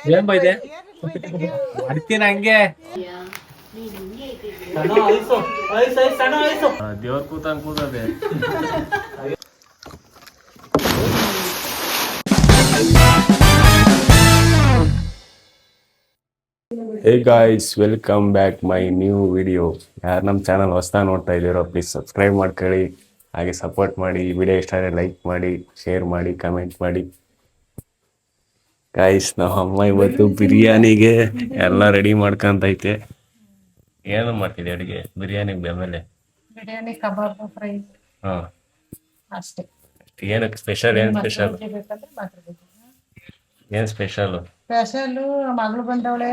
ಏನ್ ಬೈದೆ ಮಾಡ್ತೀನಿ ಹಂಗೆ ದೇವ್ರ ಕೂತಂಗ್ ಕೂತದೆ. Hey guys, welcome back my new video. ಯಾರು ನಮ್ಮ ಚಾನಲ್ ಹೊಸ್ದಾಗಿ ನೋಡ್ತಾ ಇದ್ದೀರೋ ಪ್ಲೀಸ್ ಸಬ್ಸ್ಕ್ರೈಬ್ ಮಾಡ್ಕೊಳ್ಳಿ, ಹಾಗೆ ಸಪೋರ್ಟ್ ಮಾಡಿ. ವಿಡಿಯೋ ಇಷ್ಟ ಆದರೆ ಲೈಕ್ ಮಾಡಿ, ಶೇರ್ ಮಾಡಿ, ಕಮೆಂಟ್ ಮಾಡಿ. ಗಾಯ್ಸ್, ನಾವು ಅಮ್ಮ ಇವತ್ತು ಬಿರಿಯಾನಿಗೆ ಎಲ್ಲ ರೆಡಿ ಮಾಡ್ಕೊಂತೈತೆ. ಏನು ಮಾಡ್ತಿದ್ದೆ ಅಡುಗೆ ಬಿರಿಯಾನಿಗೆ ಬೆಮೇಲೆ? ಬಿರಿಯಾನಿ ಕಬಾಬ್ ಫ್ರೈ ಹಾ ಅಷ್ಟೇ. ಏನಕ್ಕೆ ಸ್ಪೆಷಲ್? ಏನು ಸ್ಪೆಷಲ್? ಏನು ಸ್ಪೆಷಲ್? ಸ್ಪೆಷಲು ಮಗಳು ಬಂದವಳೆ.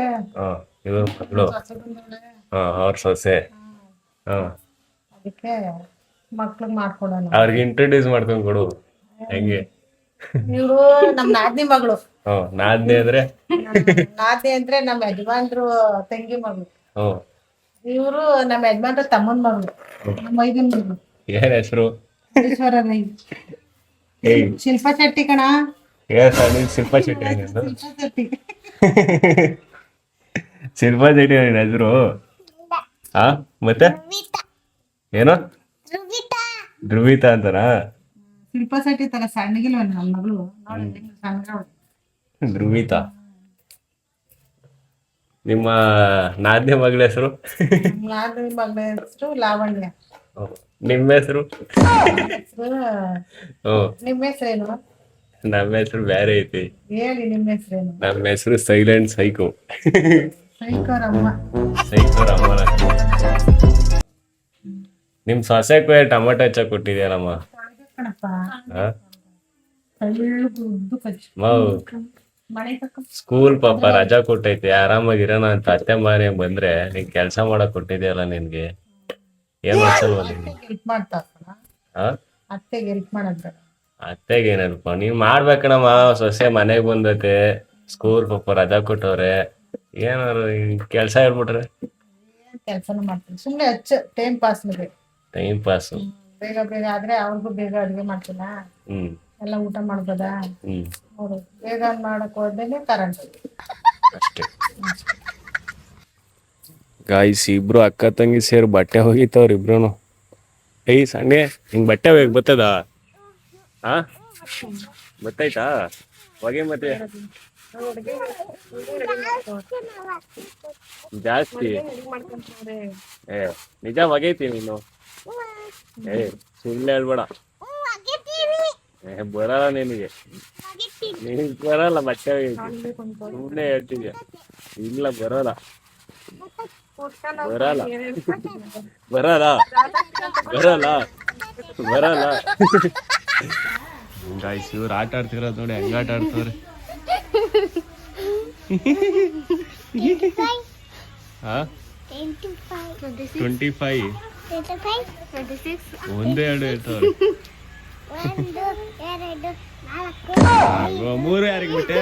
ಇವ್ರ ಮಗಳು. ಬಂದವಳೆ. ಅವ್ರ ಸೊಸೆ. ಅದಕ್ಕೆ ಮಕ್ಳಿಗೆ ಮಾಡ್ಕೊಡೋಣ. ಅವ್ರಿಗೆ ಇಂಟ್ರೊಡ್ಯೂಸ್ ಮಾಡ್ಕೊಂಡ್ ಕೊಡು. ಹೆಂಗೆ? ಇವ್ರು ನಮ್ ನಾದ್ನಿ ಮಗಳು. ನಾದ್ನಿ ಅಂದ್ರೆ? ನಾದ್ನಿ ಅಂದ್ರೆ ನಮ್ಮ ಯಜಮಾನ್ರು ತಂಗಿ ಮಗಳು. ಇವ್ರು ನಮ್ಮ ಯಜಮಾನ್ರ ತಮ್ಮನ್ ಮಗಳು, ನಮ್ಮ ಮೈದನ್ ಮಗಳು. ಏನ್ ಹೆಸರು? ಈಶ್ವರ ರೈ. ಶಿಲ್ಪಾ ಶೆಟ್ಟಿ ಕಣ. ಶಿಲ್ಪಾ ಶೆಟ್ಟಿ. ಶಿಲ್ಪಾ ಶೆಟ್ಟಿ. ಶಿಲ್ಪಾ ಶೆಟ್ಟಿ ಹೆಸರು? ಮತ್ತೆ ಏನೋ ಧ್ರುವಿತಾ ಅಂತಾರ? ಶಿಲ್ಪಾ ಶೆಟ್ಟಿ ತರ ಸಣ್ಣಗಿಲ್ವ ನನ್ನ ಮಗಳು? ಧ್ರುವಿತಾ. ನಿಮ್ಮ ನಾದ್ನಿ ಮಗಳ ಹೆಸರು? ನಾದ್ನಿ ಮಗಳ ಹೆಸರು ಲಾವಣ್ಯ. ನಿಮ್ಮ ಹೆಸರು? ನಿಮ್ಮ ಹೆಸರೇನು? ನಮ್ಮ ಹೆಸರು ಬೇರೆ ಐತಿ. ಹೇಳಿ ನಿಮ್ಮ ಹೆಸರೇನು? ನಮ್ಮ ಹೆಸರು ಸೈಲೆಂಟ್ ಸೈಕೋ. ಸೈಕೋರಮ್ಮ. ಸೈಕೋರಮ್ಮನ. ನಿಮ್ ಸೊಸೆಗೂ ಟೊಮೆಟೊ ಹಚ್ಚ ಕೊಟ್ಟಿದ್ಯಾನಮ್ಮ. ಸ್ಕೂಲ್ ಪಾಪ ರಜಾ ಕೊಟ್ಟೈತಿ, ಆರಾಮಾಗಿರೋಣ ಅಂತ ಅತ್ತೆ ಮನೆ ಬಂದ್ರೆ ನೀನ್ ಕೆಲ್ಸ ಮಾಡಕ್ ಕೊಟ್ಟಿದ್ಯಲ್ಲ ನಿನ್ಗೆ. ಏನ್ ಅನ್ಸಲ್ವ ನಿನ್ಗೆ? ಅತ್ತೆಗೆ ಹೆಲ್ಪ್ ಮಾಡೋದ್. ಅತ್ತೆಗೆ ಏನಲ್ಪ ನೀವ್ ಮಾಡ್ಬೇಕಣಮ್ಮ. ಸೊಸೆ ಮನೆಗ್ ಬಂದೈತೆ, ಸ್ಕೂಲ್ ಪಾಪ ರಜಾ ಕೊಟ್ಟವ್ರೆ, ಏನಾರು ಕೆಲ್ಸ ಹೇಳ್ಬಿಟ್ರೆ? ಕೆಲ್ಸನೂ ಮಾಡ್ತೀನಿ, ಸುಮ್ನೆ ಹಚ್ಚ ಟೈಮ್ ಪಾಸ್. Time pass. ಬೇಗ ಬೇಗ ಆದ್ರೆ ಅವ್ರಿಗೂ ಬೇಗ ಅಡ್ಗೆ ಮಾಡ್ತೀನ, ಎಲ್ಲ ಊಟ ಮಾಡ್ಬೋದಾ. ಅವ್ರು ಬೇಗ ಮಾಡಕ್ ಹೋದೇನೆ ಕರೆಂಟ್ ಅಷ್ಟೇ. ಗಾಯ್ಸ್, ಇಬ್ರು ಅಕ್ಕ ತಂಗಿ ಸೇರಿ ಬಟ್ಟೆ ಹೋಗಿತ್ತವ್ರ ಇಬ್ರು. ಸಣ್ಣ ಹಿಂಗ್ ಬಟ್ಟೆ ಹೋಗಿ ಬತ್ತದ? ಬತ್ತೈತಾ ಹೊಗೆ? ಮತ್ತೆ ಜಾಸ್ತಿ ನಿಜ ಒಗೈತಿ ನೀನು? ಸುಳ್ಳು ಹೇಳ್ಬೇಡ. ಬರಲ್ಲ ನಿನಗೆ, ನಿನಗ್ ಬರಲ್ಲ ಬಟ್ಟೆ ಸುಮ್ಮನೆ ಹೇಳ್ತಿದ್ಯ. ಇಲ್ಲ ಬರಲ್ಲ, ಬರಲ್ಲ, ಬರಲ್ಲ, ಬರಲ್ಲ, ಬರಲ್ಲ. ಗಾಯ್ಸ್, ಇವ್ರು ಆಟ ಆಡ್ತಿರೋದು ನೋಡಿ, ಹೆಂಗ ಆಟ ಆಡ್ತವ್ರೆ. 25 ಒಂದೇ ಎರಡು ಹೇಳ್ತವ್ರೆ. 3 ಯಾರಿಗೆ ಬಿಟ್ಟೆ?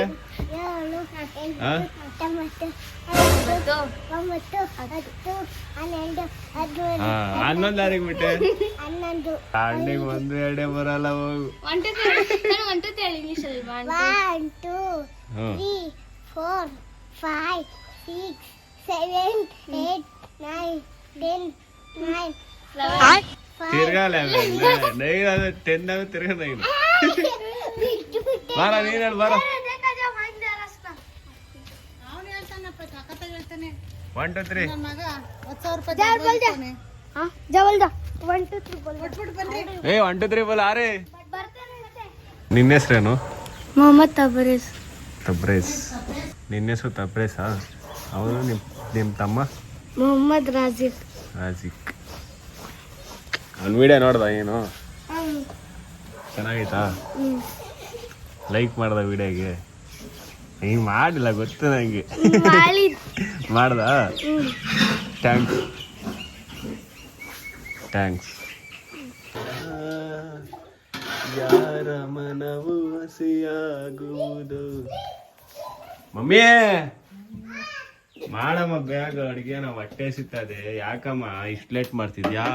11 ಯಾರಿಗೆ ಬಿಟ್ಟೆ? ಅಣ್ಣಿಗೆ 1 2 ಬರಲ್ಲ. ಹೋಗು. 1 2 3 4 5 6 7 8 9 10 11 ತಿರ್ಗಾಲ 10 ತಿರ್ಗ 9. ಬಾರ ನೀನ್ ಹೇಳಿ, ಬಾರ. 1 2 3 1 2 3 ಬೋಲ. ಆರೆ ನಿನ್ನ ಹೆಸ್ರೇನು? ಮೊಹಮ್ಮದ್ ತಬ್ರೇಜ್. ತಬ್ರೇಜ್. ನಿನ್ನ ಹೆಸರು ತಬ್ರೇಜ್? ಅವನು ನಿಮ್ಮ ತಮ್ಮ? ಮೊಹಮ್ಮದ್ ರಾಜಿಕ್. ರಾಜಿಕ್. ಅವ್ನ ವಿಡಿಯೋ ನೋಡ್ದ? ಏನು ಚೆನ್ನಾಗೈತಾ? ಲೈಕ್ ಮಾಡ್ದ ವಿಡಿಯೋಗೆ? ಹಿಂಗೆ ಮಾಡಿಲ್ಲ ಗೊತ್ತು ನನಗೆ. ಮಾಡ್ದ? Thanks, thanks. ಯಾರ ಮನವು ಹಸಿಯಾಗುವುದು. ಮಮ್ಮಿ ಮಾಡಮ್ಮ ಬೇಗ ಅಡುಗೆ, ನಾವು ಹೊಟ್ಟೆ ಸಿಗ್ತದೆ. ಯಾಕಮ್ಮ ಇಷ್ಟು ಲೇಟ್ ಮಾಡ್ತಿದ್ಯಾ?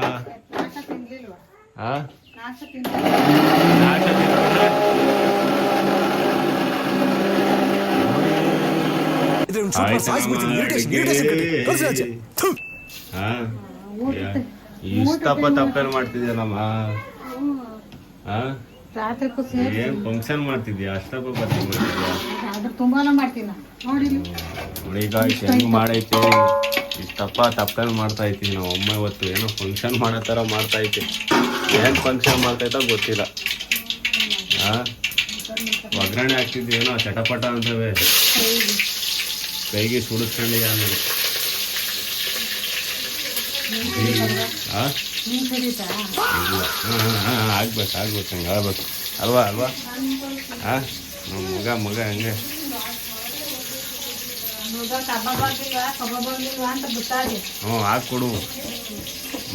ಇಷ್ಟಪ್ಪ ತಪ್ಪೇನು ಮಾಡ್ತಿದ್ಯಲ್ಲಮ್ಮ? ರಾತ್ರಿ ಏನ್ ಫಂಕ್ಷನ್ ಮಾಡ್ತಿದ್ಯಾ? ಅಷ್ಟಪ್ಪ ಮಾಡ್ತಿದ್ಯಾ? ತುಂಬಾನ ಮಾಡ್ತೀನಿ ನೋಡಿ. ನೋಡಿ ಗಾಯ್ಸ್ ಹೆಂಗ್ ಮಾಡೈತೆ. ಇಷ್ಟಪ್ಪ ತಪ್ಪೇನು ಮಾಡ್ತಾ ಇದ್ದೀನಿ ನಾವು ಅಮ್ಮ ಇವತ್ತು ಏನೋ ಫಂಕ್ಷನ್ ಮಾಡೋ ಥರ ಮಾಡ್ತಾ ಐತಿ. ಏನ್ ಫಂಕ್ಷನ್ ಮಾಡ್ತಾಯ್ತೋ ಗೊತ್ತಿಲ್ಲ. ಒಗ್ಗರಣೆ ಹಾಕ್ತಿದ್ವಿ ಏನೋ ಚಟಪಟ ಅಂತವೆ ಕೈಗೆ ಸುಡಿಸ್ಕೊಂಡಿದ್ದೆ ಆಮೇಲೆ. ಆಗ್ಬೇಕು ಹಂಗೆ ಆಗ್ಬೇಕು ಅಲ್ವಾ? ನಮ್ಮ ಮಗ ಹಂಗೆ ಹಾಕ್ಕೊಡು.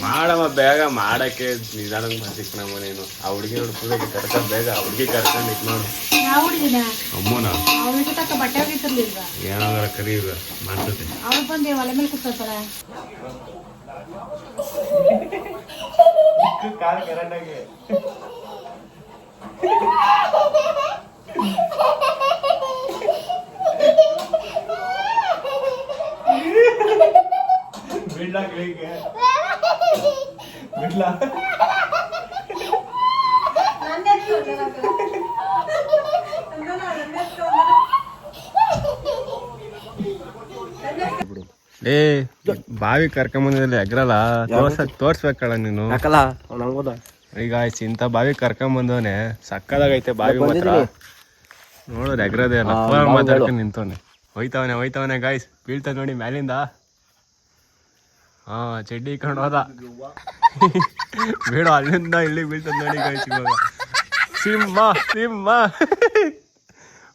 ಮಾಡಮ್ಮ ಬೇಗ ಮಾಡಕ್ಕೆ ನಿಧಾನಕ್ಕೆ ಮಾಡ್ತಿಕ್ ನಮ್ಮ ನೀನು. ಆ ಹುಡುಗಿ ನೋಡ್ಕೊಳ್ಳಿ ಕರ್ಕೊಂಡು ಬೇಗ ಹುಡುಗಿ ಕರ್ಕೊಂಡು ಇಕ್ ನೋಡು. ಅಮ್ಮನ ಏನಾದ್ರ ಕರೀಗ ಮಾಡ್ತದೆ. ಏ ಬಾವಿ ಕರ್ಕೊಂಬಂದಿಲ್ಲ ಎಗ್ರಲ್ಲ ತೋರ್ಸ್ಬೇಕಲ್ಲ ನೀನು. ಈಗ ಇಂಥ ಬಾವಿ ಕರ್ಕೊಂಬಂದವನೆ ಸಕ್ಕದಾಗೈತೆ ಬಾವಿ ಮಾತ್ರ. ನೋಡೋದು ಎಗ್ರದೇ ಮಾತಾಡ್ಕೊಂಡು ನಿಂತವನೆ. ಹೋಯ್ತವನೆ ಗಾಯ್ಸ್ ಬೀಳ್ತದ ನೋಡಿ ಮ್ಯಾಲಿಂದ. ಚಡ್ಡಿ ಇಕ್ಕೊಂಡು ಹೋದ ಬೇಡ ಅಲ್ಲಿಂದ ಇಲ್ಲಿ ಬೀಳ್ತದ ನೋಡಿ ಗಾಯ್ಸ್. ಇವಾಗ ಸಿಂಹ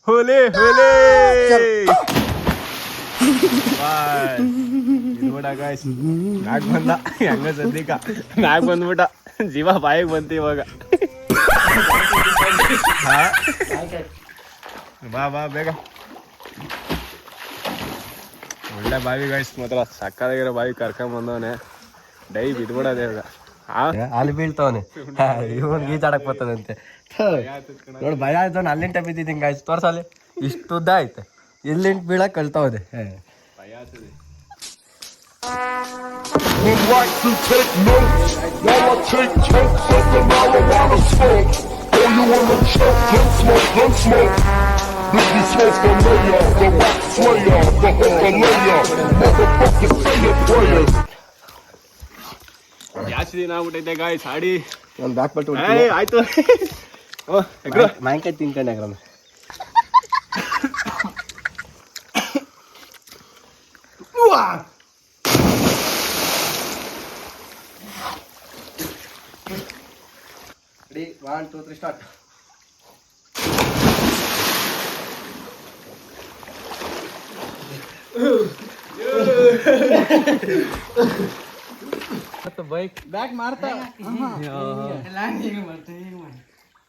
ಹುಲಿ ಗಾಯ್ಸ್ ಮ್ಯಾಗ್ ಬಂದ. ಹೆಂಗ ಸದ್ಯಕ ಮ್ಯಾಗ್ ಬಂದ್ಬಿಟ್ಟ. ಜೀವ ಬಾಯಿಗೆ ಬಂತು ಇವಾಗ. ಬಾ ಬೇಗ. ಒಳ್ಳೆ ಬಾವಿ ಗಾಯ್ಸ್ ಮಾತ್ರ ಸಕ್ಕದಾಗಿರೋ ಬಾವಿ ಕರ್ಕೊಂಡ್ ಬಂದವನೆ. ಡೈ ಬಿದ್ಬಿಡೋದೇ ಇವಾಗ. ಅಲ್ಲಿ ಬೀಳ್ತವನೆ ಇವನ್ ಗೀತಾಡಕ್ ಬರ್ತದಂತೆ ನೋಡಿ. ಭಯ ಆಯ್ತವನ್ ಅಲ್ಲಿಂಟ ಬಿದ್ದಿದ್ದೀನಿ ಗಾಯ್ಸ್. ತೋರ್ಸಲ್ಲಿ ಇಷ್ಟು ಉದ್ದ ಐತೆ. ಎಲ್ಲಿಂಟ ಬೀಳಕ್ ಕಳ್ತಾವದೆ. ಭಯ ಆಗ್ತದೆ. ಜಾಸ್ತಿ ದಿನ ಆಗ್ಬಿಟ್ಟೈತೆ ಗಾಯ್ಸ್ ಆಡಿ. ಒಂದು ಬ್ಯಾಕ್ ಪಟ್ಟು ಆಯ್ತು. ಮಾಂಕಾಯಿ ತಿನ್ಕೊಂಡೆ ಅಗ್ರಮ್ಮ. Ready, 1, 2, 3, start. ಬೈಕ್ ಬ್ಯಾಕ್ ಮಾಡ್ತಾ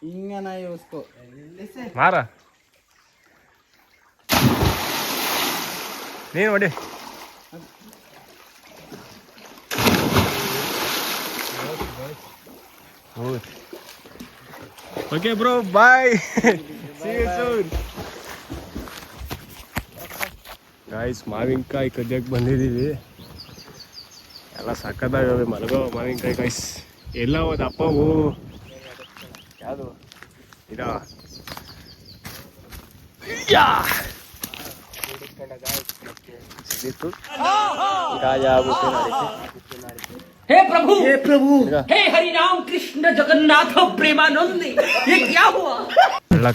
ಹಿಂಗನ ಇವಸ್ಕೋ ಮಾರ ನೀನು ಹೊಡಿ. Okay bro bye. See you soon. Guys ಮಾವಿನಕಾಯಿ ಕದಿಯಕ್ಕೆ ಬಂದಿದ್ದೀವಿ. ಎಲ್ಲ ಸಕ್ಕದಾಗವೆ ಮಲಗೋ ಮಾವಿನಕಾಯಿ ಗಾಯ್ಸ್. ಎಲ್ಲ ಹೋದ ಅಪ್ಪವು ಯಾವುದು ಇದಾ हे प्रभु हे हरि राम कृष्ण जगन्नाथ प्रेमानंद ये क्या हुआ?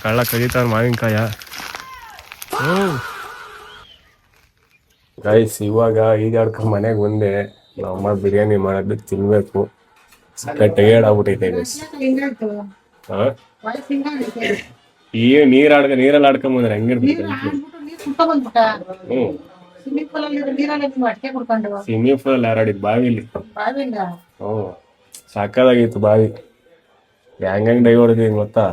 ಕಳ್ಳ ಕದೀತಾರ ಮಾವಿನಕಾಯ. ಗೈಸ್ ಇವಾಗ ಈಜಾಡ್ಕೊಂಡು ಮನೆಗೆ ಬಂದೆ. ನಮ್ಮಮ್ಮ ಬಿರಿಯಾನಿ ಮಾಡೋದಕ್ಕೆ ತಿನ್ಬೇಕು. ಸಕ್ಕ ಟಯರ್ಡ್ ಆಗ್ಬಿಟ್ಟೈತೆ ಗೈಸ್. ಈ ನೀರಲ್ಲಿ ಆಡ್ಕೊಂಬಂದ್ರೆ ಹೆಂಗಿರ್ಬೇಕು? ಸ್ವಿಮ್ಮಿಂಗ್ ಪೂಲ್ ಅಲ್ಲಿ ಯಾರಾಡಿದ್ ಬಾವಿಲಿ. ಸಾಕಾಗಿತ್ತು ಬಾವಿ. ಹೆಂಗ್ ಡೈ ಹೊಡೆದಿವಿ ಗೊತ್ತಾ?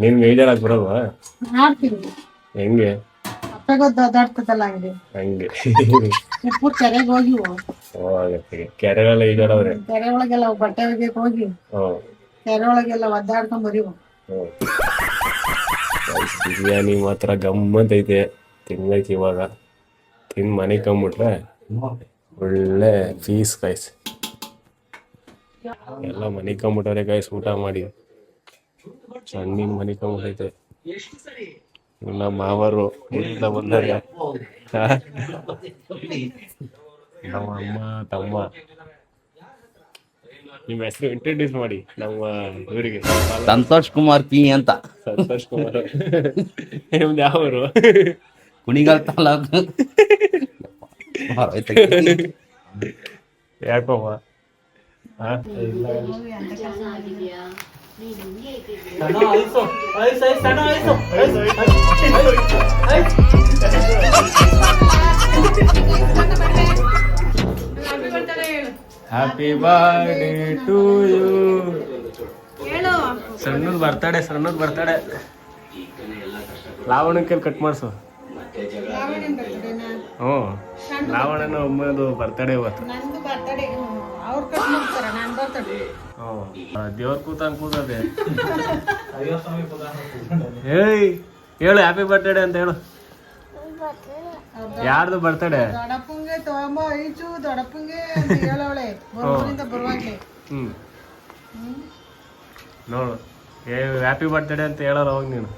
ನಿನ್ಗೆ ಈಜಾಡಕ್ ಬರಲ್ವಾ? ಹೆಂಗೆ ಹಂಗೆ ಕೆರೆಗೆ ಹೋಗಿ ಕೆರೆಗಳೆಲ್ಲ ಈಜಾಡವ್ರೆ. ಕೆರೆ ಒಳಗೆಲ್ಲ ಬಟ್ಟೆ ಒಗೆಯಕ್ ಹೋಗಿ ಕೆರೆ ಒಳಗೆಲ್ಲ ಒದ್ದಾಡ್ಕೊಂಡ್ ಬರೀವು. ಬಿರಿಯಾನಿ ಮಾತ್ರ ಗಮ್ಮತ್ತೈತೆ. ತಿನ್ಬೇಕು ಇವಾಗ. ತಿಂದು ಮನೆಗೆ ಕಂಬಿಟ್ರೆ ಒಳ್ಳೆ ಫೀಸ್ ಗೈಸ್. ಎಲ್ಲ ಮನೆಗೆ ಕಂಬಿಟ್ಟವ್ರೆ ಗೈಸ್ ಊಟ ಮಾಡಿ. ಸಣ್ಣಿನ ಮನೆಗೆ ಕಂಬಿಟ್ಟೈತೆ. ಇನ್ನ ಮಾವರು ಊರಿಂದ ಬಂದರೆ ನಮ್ಮ ಅಮ್ಮ ತಮ್ಮ. ನಿಮ್ಮ ಹೆಸರು ಇಂಟ್ರೊಡ್ಯೂಸ್ ಮಾಡಿ ನಮ್ಮ ಇವರಿಗೆ. ಸಂತೋಷ್ ಕುಮಾರ್ ಪಿ ಅಂತ, ಸಂತೋಷ್ ಕುಮಾರ್. ನಿಮ್ದು ಯಾವರು? ಕುಣಿಗಲ್ ತಾಲೂಕು. ಯಾಕಮ್ಮ? Happy birthday to you. ಸಣ್ಣದ್ ಬರ್ತಡೆ. ಲಾವಣಕ್ಕೆ ಕಟ್ ಮಾಡಿಸು. ಹ್ಞೂ, ಲಾವಣನ ಅಮ್ಮದು ಬರ್ತಡೆ ಇವತ್ತು. ನಂದು ಬರ್ತಡೇ ಅವ್ರು ಕಟ್ ಮಾಡ್ತಾರೆ, ನಾನು ಬರ್ತಡೇ. ಹ್ಞೂ, ದೇವ್ರ ಕೂತದೆ. ಹೇಳು ಹ್ಯಾಪಿ ಬರ್ತ್ಡೇ ಅಂತ ಹೇಳು. ಯಾರ್ದು ಬರ್ತಡೆ? ದೊಡ್ಡಪ್ಪಂಗೆ ತಗೊಂಬ ಐಚು ದೊಡ್ಡಪ್ಪಂಗೆ ಅಂತ ಹೇಳವಳೆ ಊರಿಂದ ಬರುವಾಗ್ಲೆ. ನೋಡು, ಹ್ಯಾಪಿ ಬರ್ತ್ಡೇ ಅಂತ ಹೇಳಲ್ಲ ಹೋಗಿ ನೀನು.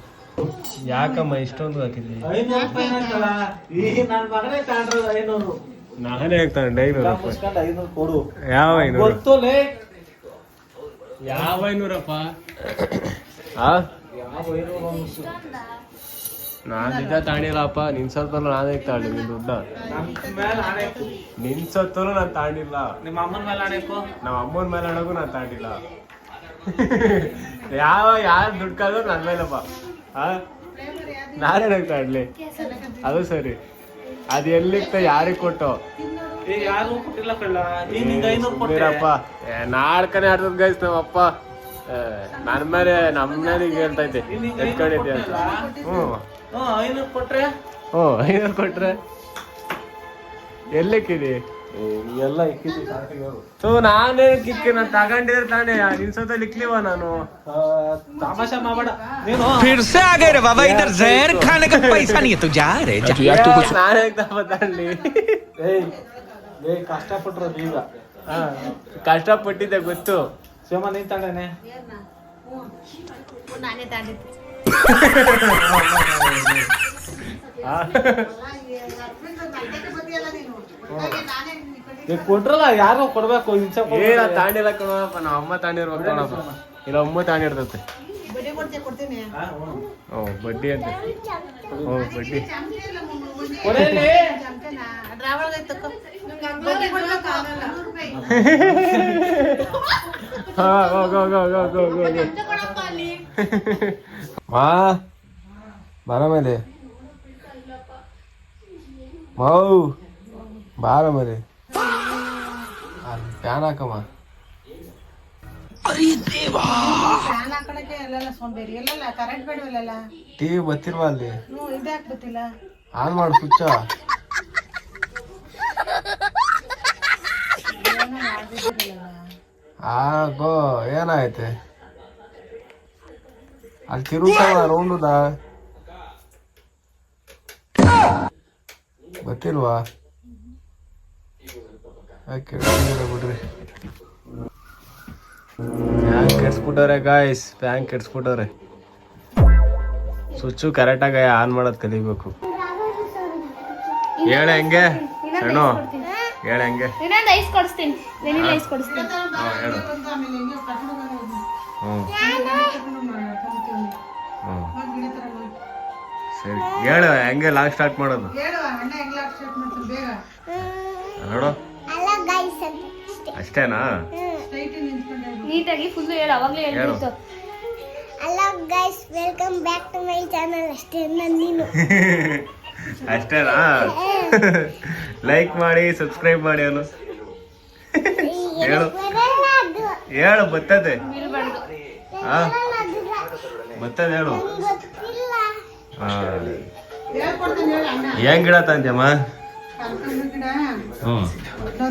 ಯಾಕಮ್ಮ ಇಷ್ಟೊಂದು ಹಾಕಿದ್ದಿ? ನಾನೇ ಹೇಳ್ತಾನೆ 500 ಕೊಡು. ಯಾವ 500? ಗೊತ್ತೋಲೆ ಯಾವ 500ಪ್ಪ? ನಾನ್ ನಿಜ ತಾಣಿಲ್ಲಪ್ಪ. ನಿನ್ಸತ್ತಲ್ಲ ನಾನೇ ತಾಳಿ ನಿನ್ ದುಡ್ಡ. ನಿನ್ಸತ್ತಲು ನಾನು ತಾಂಡಿಲ್ಲ. ನಿಮ್ಮ ಅಮ್ಮನ ಮೇಲೆ ಆಣೆಕು. ನಮ್ಮ ಅಮ್ಮನ ಮೇಲೆ ಆಡೋಕು ನಾನು ತಾಂಡಿಲ್ಲ. ಯಾರು ದುಡ್ಡು ಕಾದ್ರು ನನ್ನ ಮೇಲಪ್ಪ. ನಾನೇನಾಗ ತಾಡ್ಲಿ? ಅದು ಸರಿ. ಅದು ಎಲ್ಲಿತ್ತ ಯಾರಿಗೆ ಕೊಟ್ಟು? ಯಾರು ಕೊಟ್ಟಿಲ್ಲ ಕಳ್ಳ. ನೀನ್ 500 ಕೊಟ್ಟಿರಪ್ಪ. ನಾಡ್ಕನೆ ಆಡ್ತದ ಗೈಸ್ ನಮ್ಮಪ್ಪ. ನನ್ನ ಮೇಲೆ ನಮ್ಮನೆಗೆ ಹೇಳ್ತೈತೆ ಎತ್ಕೊಂಡಿದ್ದೆ ಅಂತ. ಹ್ಞೂ 500 ಕೊಟ್ರೆ. 500 ಕೊಟ್ರೆ ಎಲ್ಲಿಕ್ಕಿದಿ? ಎಲ್ಲ ಇಕ್ಕಿದ್ದಿ. ನಾನೇ ಕಿಕ್ಕಿ ನಾನು ತಗೊಂಡಿದ್ರೆ ತಾನೇ ನಿನ್ಸೋದಲ್ಲಿ ಇಕ್ಲಿವ ನಾನು. ತಮಾಷೆ ಮಾಡಬೇಡ ನೀನು. ನಾನೇ ತಗೊಂಡ್ಲಿ. ಕಷ್ಟಪಟ್ಟಿರೋದು ಈಗ. ಕಷ್ಟಪಟ್ಟಿದ್ದೆ ಗೊತ್ತು. ಶಿವಮ್ಮ ನೀನ್ ತಗೊಂಡೇನೆ. ನಾನೇ ತಾಂಡಿದ್ದೆ. ಕೊಟ್ರಲ್ಲ ಯಾರು ಕೊಡ್ಬೇಕು. ಏನ ತಾಂಡಿಲ್ಲ ಕಣಪ್ಪ. ನಮ್ಮ ಅಮ್ಮ ತಾಂಡಿರ್ಬೇಕು ಕಣಪ್ಪ. ಇಲ್ಲ ಅಮ್ಮ ತಾಂಡಿರ್ತತೆ. ಬಡ್ಡಿ ಕೊಡ್ತೀನಿ. ಹ್ಞೂ ಬಡ್ಡಿ ಅಂತ. ಹ್ಞೂ ಬಡ್ಡಿ. ಬಾರ ಮೇಲೆ ಮೌ ಬಾರ ಮೇಲೆ ಫ್ಯಾನ್ ಹಾಕಮ್ಮ. ಫ್ಯಾನ್ ಹಾಕೊಳಕ್ಕೆ ಎಲ್ಲೆಲ್ಲ ಸೋಂಬೇರಿ. ಎಲ್ಲೆಲ್ಲ ಕರೆಂಟ್ ಬೇಡವಲ್ಲ. ಟಿವಿ ಬತ್ತಿಲ್ವಾ ಅಲ್ಲಿ? ಇದೇ ಹಾಕ್ಬಿಟ್ಟಿಲ್ಲ. ಆನ್ ಮಾಡು ಸ್ವಿಚ್. ಆಗೋ ಏನಾಯ್ತೆ? ಅಲ್ಲಿ ತಿರುಗ್ತಾವ ರೌಂಡುದ ಗೊತ್ತಿಲ್ವಾ? ಬಿಡ್ರಿ. ಫ್ಯಾನ್ ಕೆಡ್ಸ್ಬಿಟ್ಟವ್ರೆ ಗಾಯ್ಸ್. ಫ್ಯಾನ್ ಕೆಡ್ಸ್ಬಿಟ್ಟವ್ರೆ. ಸ್ವಿಚ್ಚು ಕರೆಕ್ಟಾಗಿ ಆನ್ ಮಾಡೋದು ಕಲಿಬೇಕು. ಹೇಳ ಹೆಂಗೆ ಸಣ್ಣ? ಹೇಳ ಹೆಂಗೆ? ಇನ್ನೊಂದು ಐಸ್ ಕೊಡಿಸ್ತೀನಿ. ವೆನಿಲಾ ಐಸ್ ಕೊಡಿಸ್ತೀನಿ. ಹೇಳು. ಸರಿ ಹೇಳು ಹೆಂಗೆ ಲಾಗ್ ಸ್ಟಾರ್ಟ್ ಮಾಡೋದು ನೋಡು. ಅಷ್ಟೇನಾ? ನೀಟಾಗಿ ಫುಲ್ ಹೇಳು. ಅವಾಗಲೇ ಹೇಳ್ಬಿಟ್ಟು. Hello guys, welcome back to my channel. ಅಷ್ಟೇ ನೀನು. ಅಷ್ಟೇನಾ? ಲೈಕ್ ಮಾಡಿ ಸಬ್ಸ್ಕ್ರೈಬ್ ಮಾಡಿ ಅನು. ಹೇಳು ಹೇಳು ಬರ್ತದೆ. ಬರ್ತದೆ ಹೇಳು. ಏನ್ ಗಿಡ ತಂದ್ಯಮ್ಮ?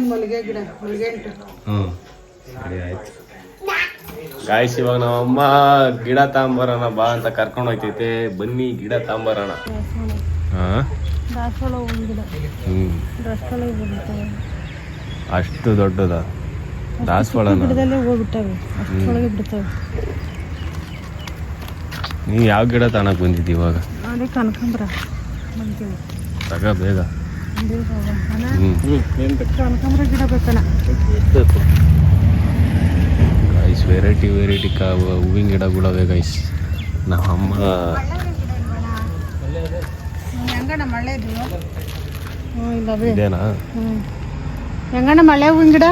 ಮಲ್ಲಿಗೆ ಗಿಡ. ಹ್ಞೂ ಸರಿ ಆಯ್ತು. ಗಾಯ್ಸ್ ಇವಾಗ ನಮ್ಮಮ್ಮ ಗಿಡ ತಾಂಬರೋಣ ಬಾ ಅಂತ ಕರ್ಕೊಂಡು ಹೋಗ್ತೈತೆ. ಬನ್ನಿ ಗಿಡ ತಾಂಬರೋಣ. ದಾಸವಾಳ ಹೂವಿನ ಗಿಡ ದಾಸವಾಳ ಬಿಡುತ್ತವೆ. ಅಷ್ಟು ದೊಡ್ಡದ ದಾಸವಾಳನ ಗಿಡದಲ್ಲೇ ಹೋಗ್ಬಿಟ್ಟವೆ, ಅಷ್ಟೊಳಗೆ ಬಿಡ್ತವೆ. ನೀವು ಯಾವ ಗಿಡ ತಾಣಕ್ಕೆ ಬಂದಿದ್ದೀವಿ ಇವಾಗ? ಅದೇ ಕನಕಾಂಬರ ಬಂತೀವಿ ತಗ ಬೇಗ. ಕನಕಾಂಬರ ಗಿಡ ಬೇಕಣ್ಣ. ಗೈಸ್ ವೆರೈಟಿ ಹೂವಿನ ಗಿಡಗಳವೆ ಗೈಸ್. ನಮ್ಮಮ್ಮ ಹೆಂಗಣ್ಣ ಮಳೆ ಇದೇನಾ? ಹೆಂಗಣ್ಣ ಮಳೆ ಹೂವಿನ ಗಿಡ?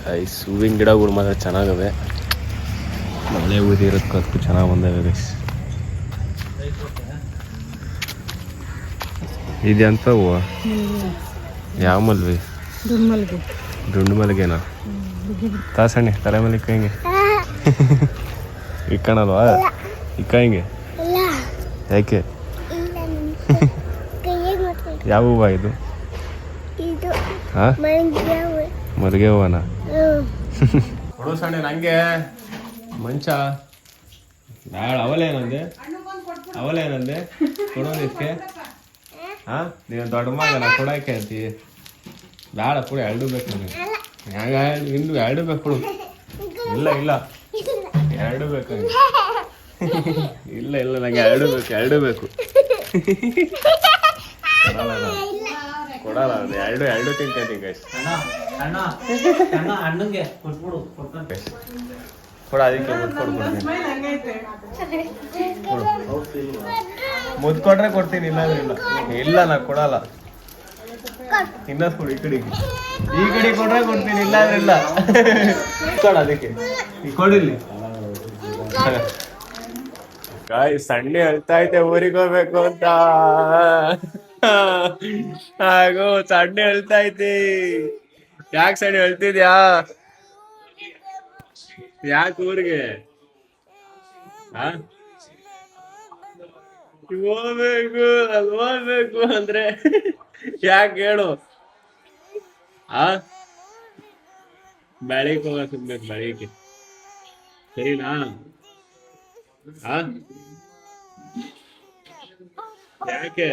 ಗೈಸ್ ಹೂವಿನ ಗಿಡಗಳು ಮಾತ್ರ ಚೆನ್ನಾಗವೆ. ಮಳೆ ಊದಿರೋದಕ್ಕೂ ಚೆನ್ನಾಗಿ ಬಂದವೆ ಗೈಸ್. ಇದೆ ಅಂತ ಹೂವು ಯಾವ ಮಲ್ವಿ? ದುಂಡು ಮಲ್ಲಿಗೆನಾ? ತಾಸಣ್ಣೆ ತಲೆ ಮೇಲೆ ಇಕ್ಕ ಹಿಂಗೆ ಇಕ್ಕಣಲ್ವಾ? ಇಕ್ಕ ಹಿಂಗೆ ಯಾಕೆ? ಯಾವ ಹೂವ ಇದು? ಹಾಂ ಮಲ್ಲಿಗೆ ಹೂವನ? ಕೊಡು ಸಣ್ಣ ನಂಗೆ ಮಂಚ ಬ್ಯಾಳ. ಅವಲೇನಂದೆ ಕೊಡೋದಿಕ್ಕೆ? ಹಾಂ ನೀನು ದೊಡ್ಡ ಮಗನ ಕೊಡೋಕೆ ಅಂತೀವಿ. ಬೇಡ ಕೊಡು, ಎರಡು ಬೇಕು ನನಗೆ. ಹ್ಯಾಂಗ ಇನ್ನು ಎರಡು ಬೇಕು ಕೊಡು. ಇಲ್ಲ ಎರಡು ಬೇಕು ನನಗೆ. ಇಲ್ಲ ನಂಗೆ ಎರಡು ಬೇಕು ಕೊಡಲ್ಲ ಅದು. ಎರಡು ತಿಂತೀನಿ ಗೈಸ್. ಅಣ್ಣಂಗೆ ಕೊಟ್ಬಿಡು ಕೊಡ್ತಂತೆ. ಕೊಡ ಅದಕ್ಕೆ ಮುದ್ದು ಕೊಡ್ತೀನಿ. ಮುದ್ದು ಕೊಟ್ರೆ ಕೊಡ್ತೀನಿ, ಇಲ್ಲಾಂದ್ರೆ ಇಲ್ಲ ನಾ ಕೊಡಲ್ಲ. ಇನ್ನೊಂದು ಕೊಡು, ಈ ಕಡೆ ಕೊಟ್ರೆ ಕೊಡ್ತೀನಿ, ಇಲ್ಲಾಂದ್ರೆ ಇಲ್ಲ. ಕೊಡ ಅದಕ್ಕೆ ಕೊಡಿಲ್ಲಿ. ಗಾಯ್ ಸಂಡೆ ಹೇಳ್ತಾ ಐತೆ ಊರಿಗೆ ಹೋಗ್ಬೇಕು ಅಂತ. ಹಾಗೋ ಸಂಡೆ ಹೇಳ್ತಾ ಐತಿ. ಯಾಕೆ ಸಂಡೆ ಹೇಳ್ತಿದ್ಯಾ? ಯಾಕೆ ಊರಿಗೆ ಹೋಗ್ಬೇಕು ಅಂದ್ರೆ ಯಾಕೆ ಹೇಳು? ಬೆಳಿಗ್ಗೆ ಹೋಗ ಸುಮ್ಬೇಕು, ಬೆಳಿಗ್ಗೆ ಸರಿನಾ? ಯಾಕೆ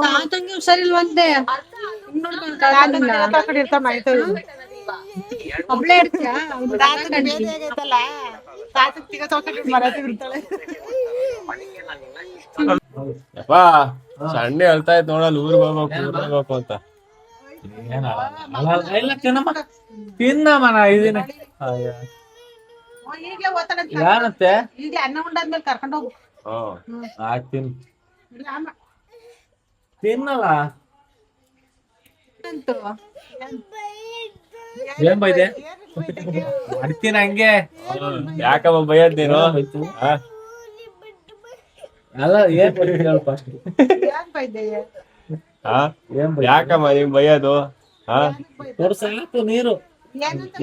ತಾತಂಗೆ ಹುಷಾರಿಲ್ವಂತೆ. ಒಬ್ಳೆ ಇರ್ತೀಯ? ಯಪ್ಪಾ ಸಂಡೆ ಹೇಳ್ತಾ ಇತ್ತು ನೋಡಲ್ಲ ಊರಿಗೆ ಹೋಗ್ಬೇಕು ಅಂತ. ಇಲ್ಲ ತಿನ್ನಮ್ಮನ ಇದೀನಿ. ಏನಂತೆ? ಈಗಲೇ ಅನ್ನ ಉಂಡಾದ್ಮೇಲೆ ಕರ್ಕೊಂಡು ಹೋಗು. ಆಯ್ತು ತಿನ್ನಲ್ಲ. ಏನ್ ಬೈದೆ? ಮಾಡ್ತೀನಿ ಹಂಗೆ. ಯಾಕಮ್ಮ ಬೈಯದ್ ನೀನು? ಅಲ್ಲ ಏನ್ ಹೇಳು ಫಸ್ಟ್. ಯಾಕಮ್ಮ ನೀವ್ ಬೈಯೋದು? ಸಾಕು ನೀರು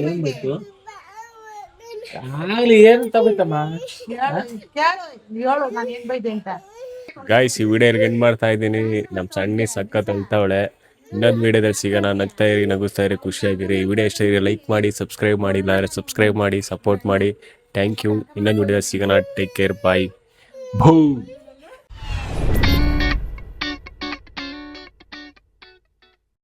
ಏನ್ ಬೇಕು? ಆಗ್ಲಿ ಏನ್ ತಗೋತಮ್ಮ? ಹೇಳು ನಾನು ಏನ್ ಬೈದೆ ಅಂತ. ಗಾಯ್ಸ್ ಈ ವಿಡಿಯೋ ಎಂಡ್ ಮಾಡ್ತಾ ಇದ್ದೀನಿ. ನಮ್ಮ ಸಣ್ಣ ಸಖತ್ ಅಳ್ತಾವಳೆ. ಇನ್ನೊಂದು ವಿಡಿಯೋದಲ್ಲಿ ಸಿಗೋಣ. ನಗ್ತಾ ಇರಿ, ನಗಿಸ್ತಾ ಇರಿ, ಖುಷಿಯಾಗಿರಿ. ಈ ವಿಡಿಯೋ ಇಷ್ಟ ಇದ್ರೆ ಲೈಕ್ ಮಾಡಿ, ಸಬ್ಸ್ಕ್ರೈಬ್ ಮಾಡಿಲ್ಲ ಅಂದರೆ ಸಬ್ಸ್ಕ್ರೈಬ್ ಮಾಡಿ, ಸಪೋರ್ಟ್ ಮಾಡಿ. Thank you. ಇನ್ನೊಂದು ವಿಡಿಯೋದಲ್ಲಿ ಸಿಗೋಣ. Take care, bye. ಭೂ